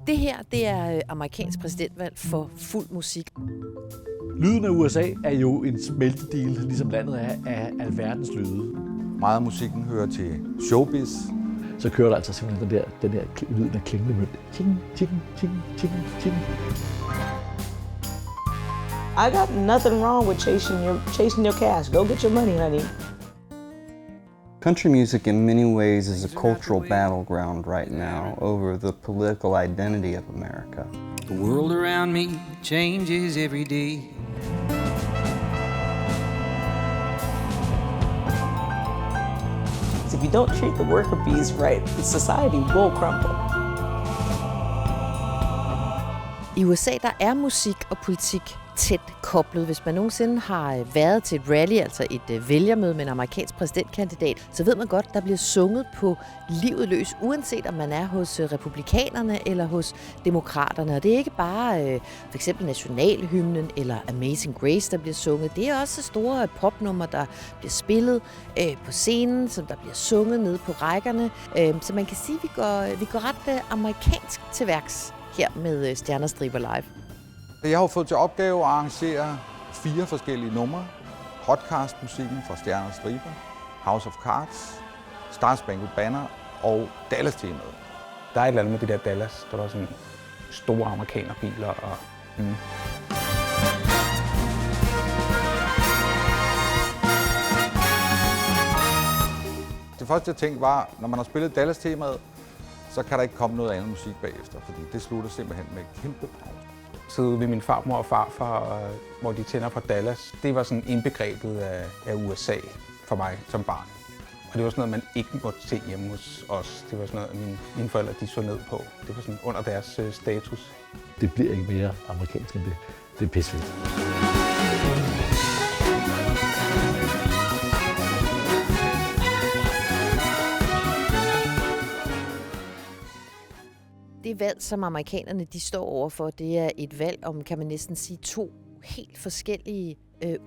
Det her, det er amerikansk præsidentvalg for fuld musik. Lyden af USA er jo en smeltedeal, ligesom landet er af alverdens lyde. Meget af musikken hører til showbiz. Så kører der altså simpelthen den der lyden af klingende mønt. Ting, ting, ting, ting, ting. I got nothing wrong with chasing your cash. Go get your money, honey. Country music in many ways is a cultural battleground right now over the political identity of America. The world around me changes every day. If you don't treat the worker bees right, society will crumble. I USA der er musik og politik tæt koblet. Hvis man nogensinde har været til et rally, altså et vælgermøde med en amerikansk præsidentkandidat, så ved man godt, der bliver sunget på livet løs, uanset om man er hos republikanerne eller hos demokraterne. Og det er ikke bare for eksempel nationalhymnen eller Amazing Grace, der bliver sunget. Det er også store popnumre, der bliver spillet på scenen, som der bliver sunget nede på rækkerne. Så man kan sige, at vi går ret amerikansk til værks her med Stjerner Striber Live. Jeg har jo fået til opgave at arrangere 4 forskellige numre. Hotcast-musikken fra Stjerner og Striber, House of Cards, Star Spangled Banner og Dallas-temaet. Der er et eller andet med de der Dallas, der var sådan store amerikanerbiler og... Det første jeg tænkte var, når man har spillet Dallas-temaet, så kan der ikke komme noget andet musik bagefter, fordi det slutter simpelthen med et kæmpe pause. Sidde ved min farmor og farfar, hvor de tænder fra Dallas, det var sådan indbegrebet af USA for mig som barn. Og det var sådan noget, man ikke måtte se hjemme hos os. Det var sådan noget, mine forældre de så ned på. Det var sådan under deres status. Det bliver ikke mere amerikansk end det. Det er pissefedt. Det valg, som amerikanerne de står overfor, det er et valg om, kan man næsten sige, 2 helt forskellige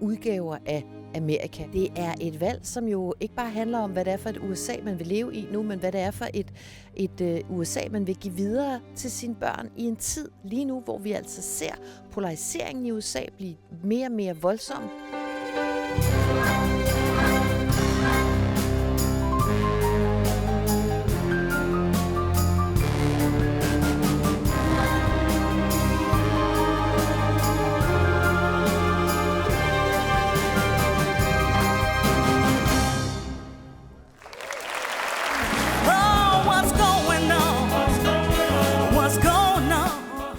udgaver af Amerika. Det er et valg, som jo ikke bare handler om, hvad det er for et USA, man vil leve i nu, men hvad det er for et USA, man vil give videre til sine børn i en tid lige nu, hvor vi altså ser polariseringen i USA blive mere og mere voldsom.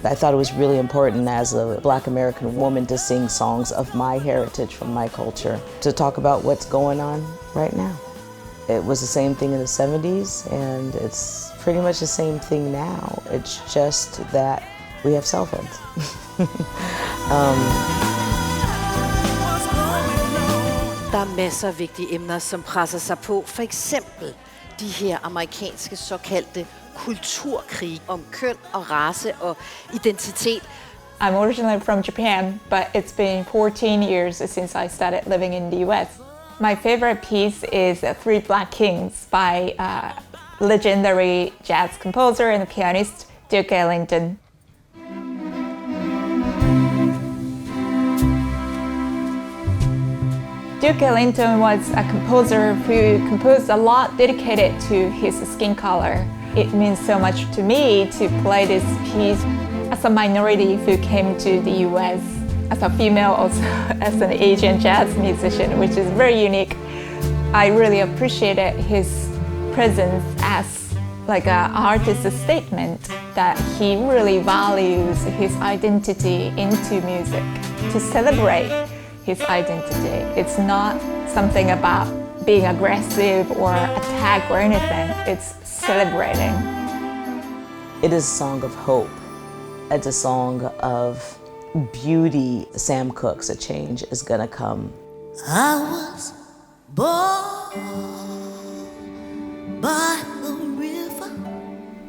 I thought it was really important as a Black American woman to sing songs of my heritage from my culture, to talk about what's going on right now. It was the same thing in the 70s, and it's pretty much the same thing now. It's just that we have cell phones. Der er masser af vigtige emner, som presser sig på. For eksempel de her amerikanske såkaldte kulturkrig om køn og race og identitet. I'm originally from Japan, but it's been 14 years since I started living in the US. My favorite piece is Three Black Kings by legendary jazz composer and pianist Duke Ellington. Duke Ellington was a composer who composed a lot dedicated to his skin color. It means so much to me to play this piece as a minority who came to the US, as a female, also as an Asian jazz musician, which is very unique. I really appreciated his presence as like an artist's statement that he really values his identity into music, to celebrate his identity. It's not something about being aggressive or attack or anything. It's celebrating. It is a song of hope. It's a song of beauty. Sam Cooke's A Change Is Gonna Come. I was born by the river.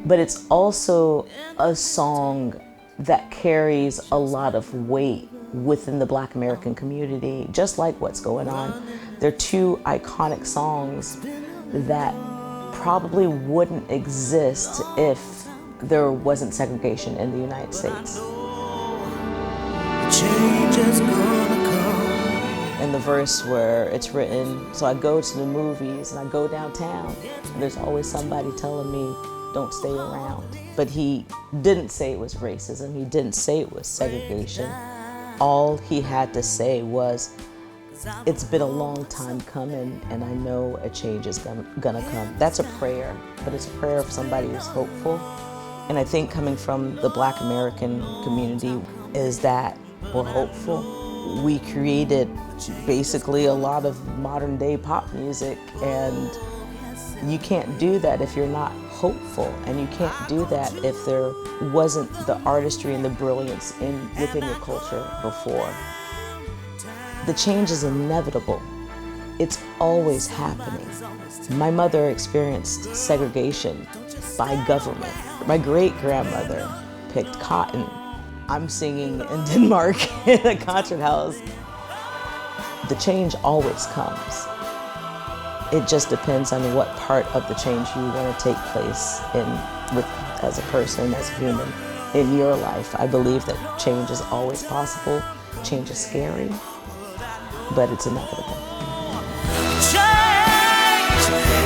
But it's also a song that carries a lot of weight within the Black American community, just like What's Going On. They're 2 iconic songs that probably wouldn't exist if there wasn't segregation in the United States. Change is gonna come. In the verse where it's written, so I go to the movies and I go downtown, and there's always somebody telling me, don't stay around. But he didn't say it was racism, he didn't say it was segregation. All he had to say was, it's been a long time coming and I know a change is gonna come. That's a prayer, but it's a prayer of somebody who's hopeful. And I think coming from the Black American community is that we're hopeful. We created basically a lot of modern day pop music, and you can't do that if you're not hopeful, and you can't do that if there wasn't the artistry and the brilliance within your culture before. The change is inevitable. It's always happening. My mother experienced segregation by government. My great-grandmother picked cotton. I'm singing in Denmark in a concert house. The change always comes. It just depends on what part of the change you want to take place as a person, as a human, in your life. I believe that change is always possible. Change is scary, but it's inevitable. Change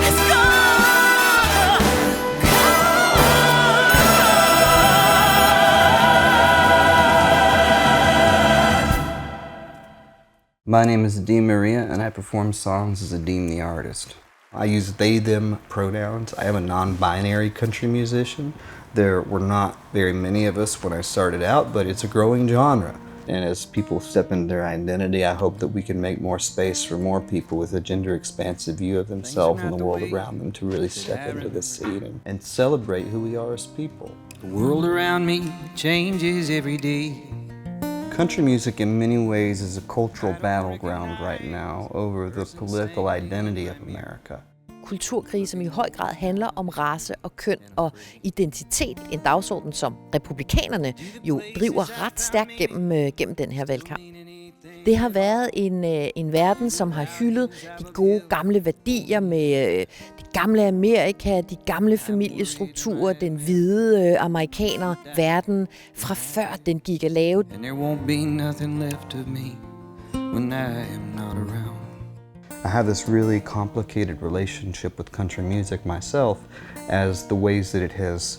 is gonna My name is Adeem Maria, and I perform songs as Adeem The Artist. I use they, them pronouns. I am a non-binary country musician. There were not very many of us when I started out, but it's a growing genre. And as people step into their identity, I hope that we can make more space for more people with a gender-expansive view of themselves and the world around them to really step into this scene and celebrate who we are as people. The world around me changes every day. Country music in many ways is a cultural battleground right now over the political identity of America. Kulturkrig, som i høj grad handler om race og køn og identitet. En dagsorden, som republikanerne jo driver ret stærkt gennem den her valgkamp. Det har været en verden, som har hyldet de gode gamle værdier med det gamle Amerika, de gamle familiestrukturer, den hvide amerikaner, verden fra før den gik af lave. And there won't be nothing left of me when I am not around. I have this really complicated relationship with country music myself, as the ways that it has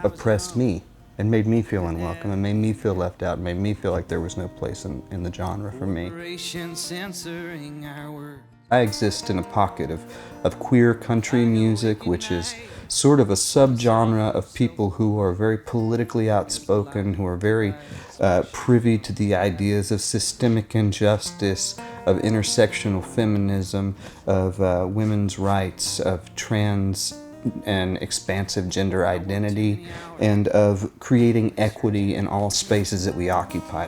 oppressed me and made me feel unwelcome and made me feel left out, made me feel like there was no place in the genre for me. I exist in a pocket of queer country music, which is sort of a subgenre of people who are very politically outspoken, who are very privy to the ideas of systemic injustice, of intersectional feminism, of women's rights, of trans and expansive gender identity, and of creating equity in all spaces that we occupy.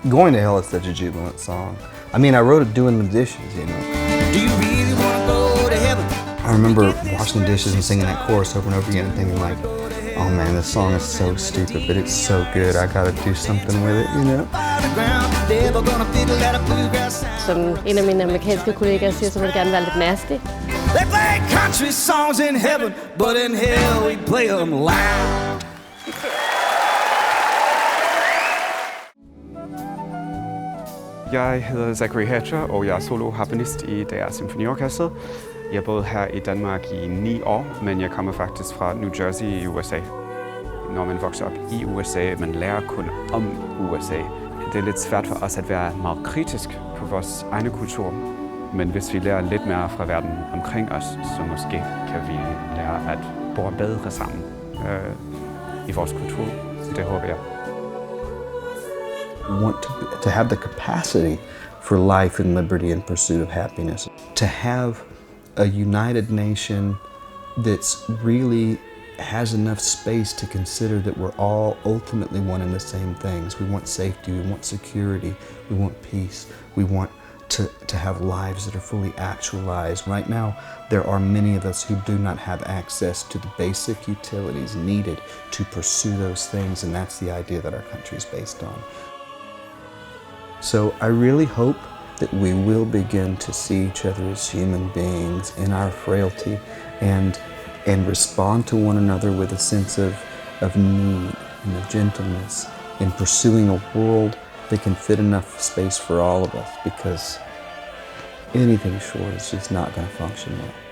Going to Hell is such a jubilant song. I mean, I wrote it doing the dishes, you know. Do you really want to go to heaven? I remember washing the dishes and singing that chorus over and over again and thinking like, oh man, this song is so stupid, but it's so good, I gotta do something with it, you know? Som en af mine amerikanske kollegaer siger, så vil jeg gerne være lidt nasty. They play country songs in heaven, but in hell we play them loud. Jeg hedder Zachary Hatcher, og jeg er solo-harpenist i deres Symphony Orchestra. Jeg boede her i Danmark i 9 år, men jeg kommer faktisk fra New Jersey i USA. Når man vokser op i USA, man lærer kun om USA. Det er lidt svært for os at være meget kritisk på vores egne kultur. Men hvis vi lærer lidt mere fra verden omkring os, så måske kan vi lære at bo bedre sammen i vores kultur. Det håber jeg. Want to have the capacity for life and liberty and pursuit of happiness. To have a united nation that's really has enough space to consider that we're all ultimately wanting the same things. We want safety, we want security, we want peace, we want to have lives that are fully actualized. Right now, there are many of us who do not have access to the basic utilities needed to pursue those things, and that's the idea that our country is based on. So I really hope that we will begin to see each other as human beings in our frailty and and respond to one another with a sense of need and of gentleness in pursuing a world that can fit enough space for all of us, because anything short is just not going to function well.